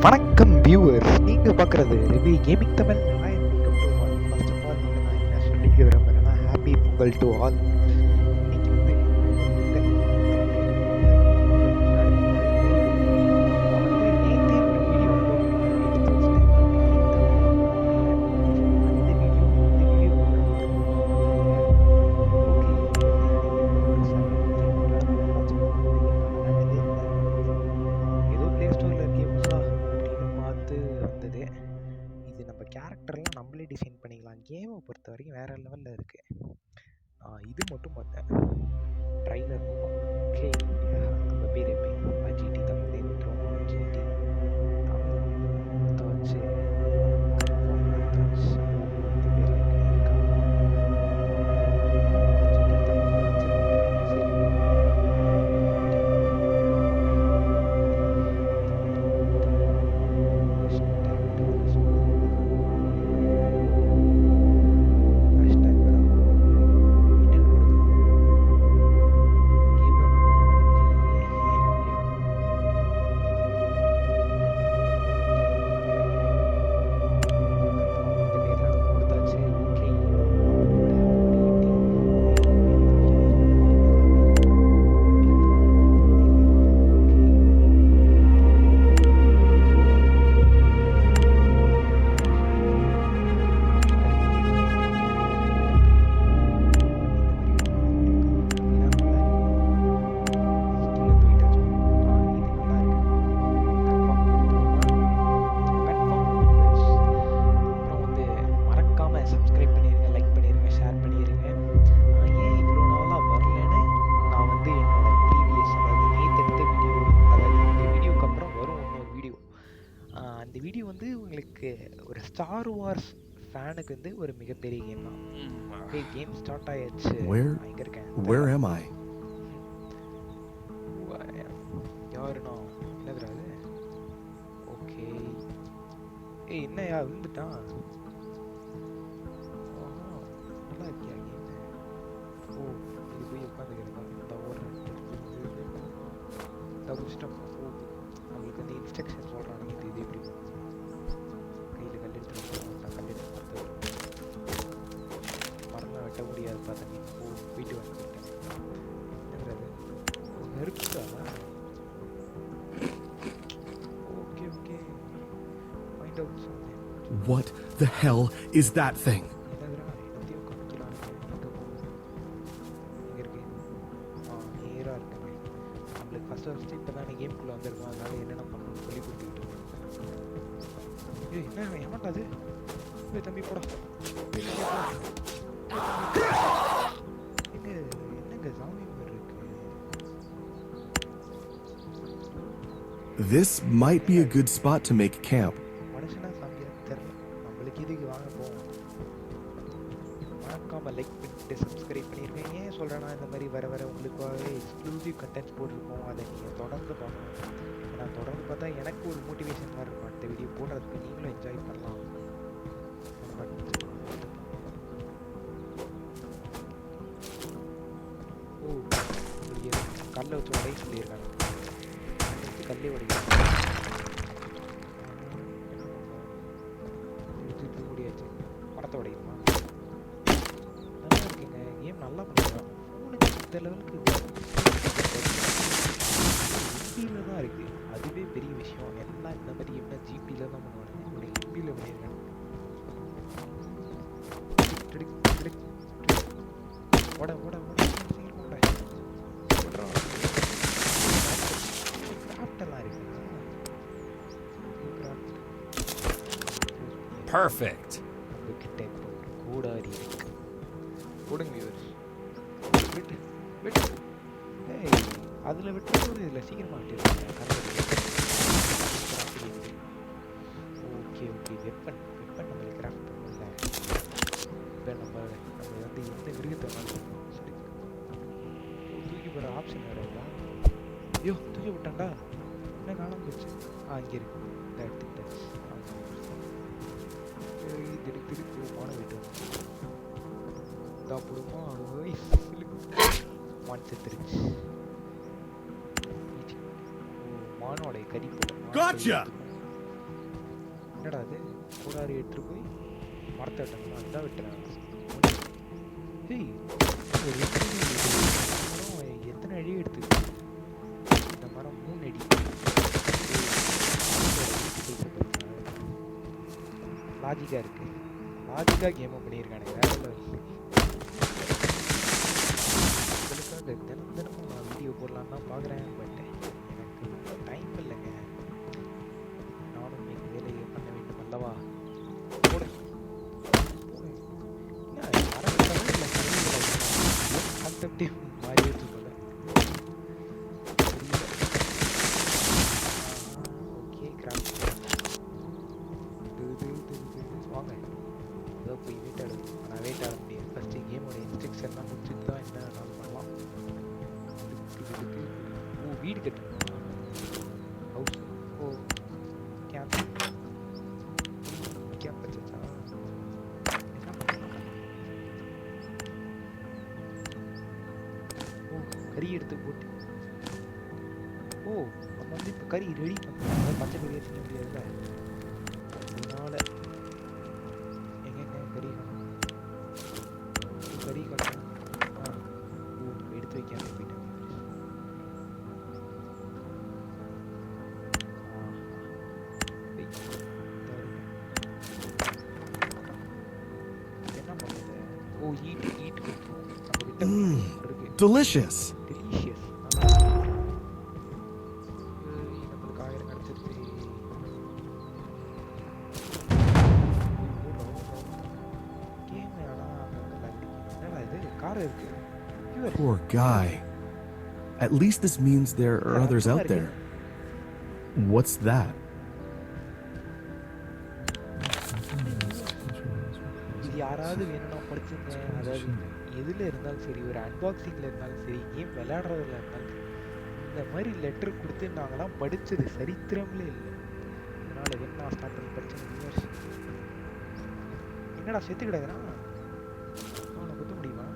வணக்கம் வியூவர்ஸ், நீங்க பார்க்குறது review gaming Tamil. Hi, welcome to all. First of all நான் என்ன சொல்லிக்க விரும்புகிறேன்னா, ஹாப்பி பொங்கல் டு ஆல். இன்னைக்கு வந்து பொங்கல். நான் வந்து நேற்றே ஒரு வீடியோ அப்லோட் எடுத்து வச்சிட்டேன். அந்த வீடியோ இந்த வீடியோ ஏதோ ப்ளே ஸ்டோரில் கேம்ஸா அப்படின்னு பார்த்து வந்தது. இது நம்ம கேரக்டர்லாம் நம்மளே டிசைன் பண்ணிக்கலாம். கேமை பொறுத்த வரைக்கும் வேறு லெவலில் இருக்குது. இது மட்டும் பார்த்தேன் ட்ரைலர். ஓகே, நம்ம பேர் எப்படி GT Tamil intro, GT Tamil தாச்சு ஒரு ஸ்டார் வார்ஸ் ஃபேனுக்கு வந்து ஒரு மிகப்பெரிய கேம் தான். கேம் ஸ்டார்ட் ஆயாச்சு. எங்க இருக்கேன்? Where am I? யாருண்ணா? என்னதுடா இது? ஓகே. என்னையா விழுந்துட்டான்? நல்லா இருக்கியா கேம்? ஓ, இது போய் உட்காந்துக்கிறதா? இந்த ஓடுறேன் சிஸ்டம். ஓ, நம்மளுக்கு வந்து இன்ஸ்ட்ரக்ஷன் சொல்கிறானுங்க. இது எப்படி கையில் கல் எடுத்து கல் எடுத்து மரம்லாம் வெட்ட முடியாது பார்த்தா. ஓ, போயிட்டு வந்துட்டேன். என்னது நெருப்புதா? ஓகே ஓகே, ஃபைண்ட் அவுட் சொன்னேன். What the hell is that thing? என்னதுடா? என்னத்தையும் காமிக்கலாம். எங்கே இருக்கு? நேராக இருக்குங்க. நம்மளுக்கு ஃபஸ்ட்டு இப்போ தான் கேம்குள்ளே வந்திருக்கோம். அதனால என்னென்ன பண்ணணும்னு சொல்லி கொடுத்துக்கிட்டு இருக்கோம். என்ன ஏமாட்டா அது? தம்பி போடா. என்னங்க சாமி மாதிரி இருக்கு. This might be a good spot to make camp. மனுஷனா சாமியா தெரியல. நம்மளுக்கு இதுக்கு வாங்க போவோம். மறக்காம லைக் பண்ணிட்டு சப்ஸ்கிரைப் பண்ணிருக்கேன். ஏன் சொல்கிறேன்னா, இந்த மாதிரி வர வர உங்களுக்காகவே எக்ஸ்க்ளூசிவ் கண்டென்ட்ஸ் போட்டிருக்கோம். அதை நீங்கள் தொடர்ந்து பார்க்கணும். நான் தொடர்ந்து பார்த்தா எனக்கு ஒரு மோட்டிவேஷன் மாதிரி இருக்கும். அடுத்த வீடியோ போடுறதுக்கு நீங்களும் என்ஜாய் பண்ணலாம். ஓ, கல்லை வச்சு உடைய சொல்லியிருக்காங்க. கல்லே உடையாது. முடியாச்சு. மரத்தை உடையுமா? நல்லா இருக்குங்க கேம். நல்லா பண்ணுறான். ஃபோனுக்கு இந்த லெவலுக்கு எம்பியில் தான் இருக்குது. அதுவே பெரிய விஷயம். எல்லாம் இந்த மாதிரி என்ன ஜிபியில் தான் பண்ணுவானுங்க. ஒரு எம்பியில் பண்ணியிருக்காங்க. ஓட ஓட ஓட சீக்கிரம் ஓட. கிராஃப்டெல்லாம் இருக்கு. Perfect. உங்ககிட்ட இப்போ ஒரு கூடாரி இருக்கு. கொடுங்க வியூவர்ஸ். விட்டு விட்டு. அதில் விட்டுறது இதில் சீக்கிரமாக விட்டுருக்காங்க. Okay okay. வெப்பன் நம்மளுக்கு கிராஃப்ட் பண்ணல. இப்போ நம்ம வந்து எந்த மிருகத்தை சொல்லி தூக்கி போகிற ஆப்ஷன் வேறு இல்லை. ஐயோ, தூக்கி விட்டாண்டா. என்ன காணாம போச்சு? இங்கே இருக்கு. இந்த எடுத்துக்கிட்டேன். திருப்பி மான வீட்டு சாப்பிடுமா? மான் செத்துருச்சு. மானோட கறி போடும். Gotcha. என்னடா அது கோடாரி எடுத்துட்டு போய் மரத்தை வெட்டணுமா? அதான் வெட்டுறாங்க. ஏய் ஒரு மரம் எத்தனை அடி எடுத்துக்கிட்டு? இந்த மரம் 3 அடி. லாஜிக்கா இருக்கு. லாஜிக்கா கேம் பண்ணியிருக்கானுங்க. வேற level. உங்களுக்காக தினம் தினமும் நான் வீடியோ போடலான்னு தான் பார்க்குறேன். பட் எனக்கு டைம் இல்லைங்க. நானும் என் வேலையை பண்ண வேண்டும் அல்லவா? போடு போடு. என்ன மரம் இல்லை கான்செப்டே மாறி வச்சு போல. ஓகே கிராஃப்ட் வாங்க ஏதோ போய் வெயிட் ஆடு. ஆனால் வெயிட் ஆட முடியாது. ஃபஸ்ட்டு கேமோட இன்ஸ்ட்ரக்ஷன்லாம் முடிச்சுட்டு தான் என்ன வேணாலும் பண்ணலாம். இதுக்கு ஓ வீடு கட்டணுமா? ஹவுஸ் ஓ கேம்ப் கேம்ப் வச்சா என்ன பண்ணலாம்? ஓ கறி எடுத்து போட்டு ஓ நம்ம வந்து இப்போ கறி ரெடி பண்ணுறோம். பச்சை கறியை செய்ய முடியாதுல்ல. அதனால எங்கெங்க கறி காணும்? கறி காணும். ஓ எடுத்து வைக்காம போயிட்டேன். என்ன பண்ணுது? ஓ ஈட் ஈட் நம்ம கிட்ட இருக்கு. Delicious. டெலிஷியஸ். நம்மளுக்கு 1000 கிடச்சிருச்சு. கேம் ஆனால் அங்கே என்னடா இது கார் இருக்கு. Poor guy. At least this means there are others out there. What's that? இது யாராவது வேணும்னா படிச்சுங்க. அதாவது எதில் இருந்தாலும் சரி, ஒரு அன்பாக்சிங்கில் இருந்தாலும் சரி, கேம் விளையாடுறதுல இருந்தாலும் சரி, இந்த மாதிரி லெட்டர் கொடுத்து நாங்களாம் படித்தது சரித்திரம்லே இல்லை. அதனால் வேணா ஸ்டார்ட் பண்ணி படித்தேன். என்னடா செத்து கிடக்குறான்? அவனை குத்த முடியுமா?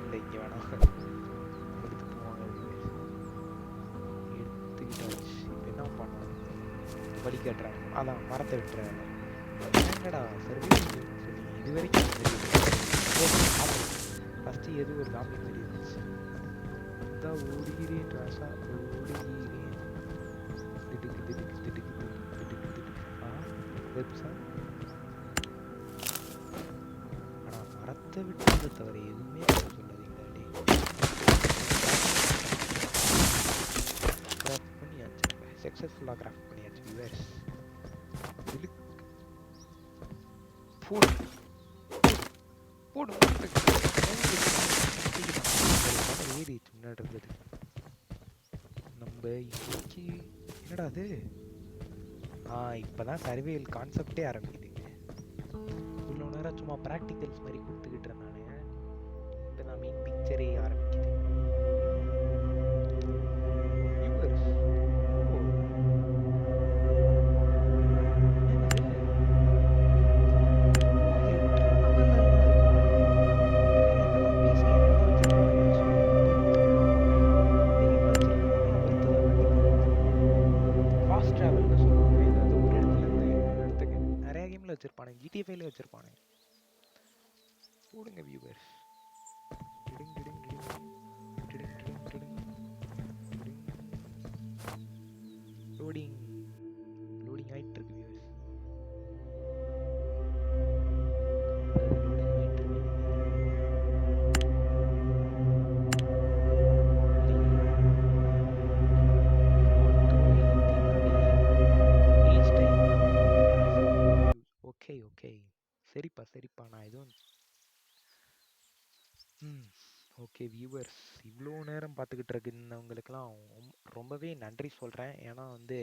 இல்லை இங்கே வேணாம். எடுத்து போவாங்க. எடுத்துக்கிட்டாச்சு. இப்போ என்ன பண்ணணும்? படி கட்டுறாங்க. அதான் மரத்தை விட்டுறாங்க. என்னடா சர்வீஸ் சொல்லி இது வரைக்கும் ஃபஸ்ட்டு எது ஒரு காமெடி மாதிரி இருந்துச்சு. இந்த ஓடுகிறேன் ராசா ஓடுகிறேன் திடுக்கு திடுக்கு திடுக்கு திடுக்கு திடுக்கு திடுக்கு. வெப்சா ஆனால் மரத்தை விட்டதை தவிர எதுவுமே சொல்லாதீங்களா? டே கிராஃப்ட் பண்ணியாச்சு. சக்ஸஸ்ஃபுல்லாக கிராஃப்ட் பண்ணியாச்சு. வியூவர்ஸ் போடு போடு ஏறிச்சு முன்னாடி இருந்தது. நம்ம இன்னைக்கு என்னடா அது? இப்போதான் சர்வேல் கான்செப்டே ஆரம்பிக்குதுங்க. இவ்வளோ நேரம் சும்மா ப்ராக்டிகல்ஸ் மாதிரி கொடுத்துக்கிட்டு இருந்தானே. இப்போ தான் மெயின் பிக்சரே ஆரம்பிக்குது. வச்சிருப்பானே ஜிடிஎஃப்ல வச்சிருப்பானே. போடுங்க வியூவர்ஸ். லோடிங் லோடிங் ஆயிட்டு இருக்கு வியூவர்ஸ். ஓகே சரிப்பா சரிப்பா நான் எதுவும் ஓகே வியூவர்ஸ், இவ்வளோ நேரம் பார்த்துக்கிட்டு இருந்தவங்களுக்கெல்லாம் ரொம்பவே நன்றி சொல்கிறேன். ஏன்னா வந்து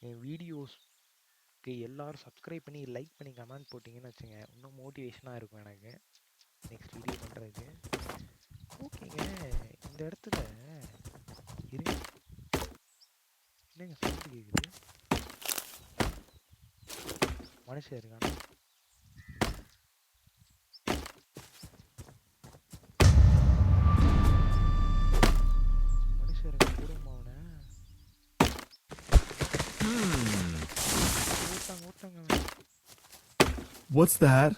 என் வீடியோஸ்க்கு எல்லோரும் சப்ஸ்கிரைப் பண்ணி லைக் பண்ணி கமெண்ட் போட்டிங்கன்னு வச்சுங்க, இன்னும் மோட்டிவேஷனாக இருக்கும் எனக்கு நெக்ஸ்ட் வீடியோ பண்ணுறதுக்கு. ஓகேங்க, இந்த இடத்துல இருங்க, என்னங்க சவுண்டு கேட்குது? மனுஷன் இருக்கானா? மனுஷன் இருக்க கூடுமா அவனை? ஓட்டாங்க ஓட்டாங்க அவன். What's that?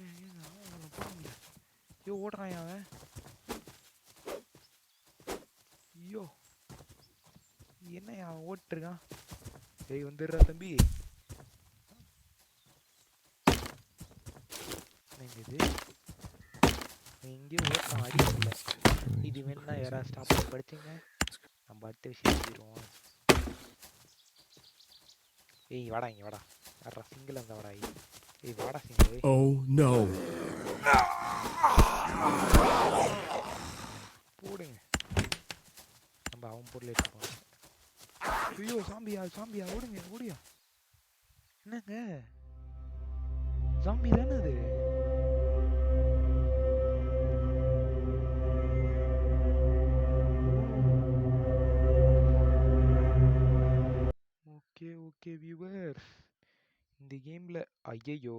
ஏங்க அவனை போட முடியல. ஐயோ ஓடுறான் அவன். ஐயோ என்ன அவன் ஓட்டுருக்கான். ஏய் வந்துடுறா தம்பி. இது எங்கேயும் ஓட்டான் அடிக்கல. இது வேணா யாராவது ஸ்டாப் பண்ணி படிச்சுங்க. நம்ம அடுத்த விஷயம் எழுதிடுவோம். ஏய் வாடா இங்கே வாடா. வர்றா சிங்கிள் அந்த வாடா. ஏய் வாடா சிங்கிள். Oh no. போடுங்க. நம்ம அவன் பொருள் எடுத்துப்போம். ஐயோ சாம்பியா சாம்பியா ஓடுங்க ஓடியா. என்னங்க சாம்பி தானே அது. ஓகே ஓகே வியூவர்ஸ், இந்த கேமில் ஐயையோ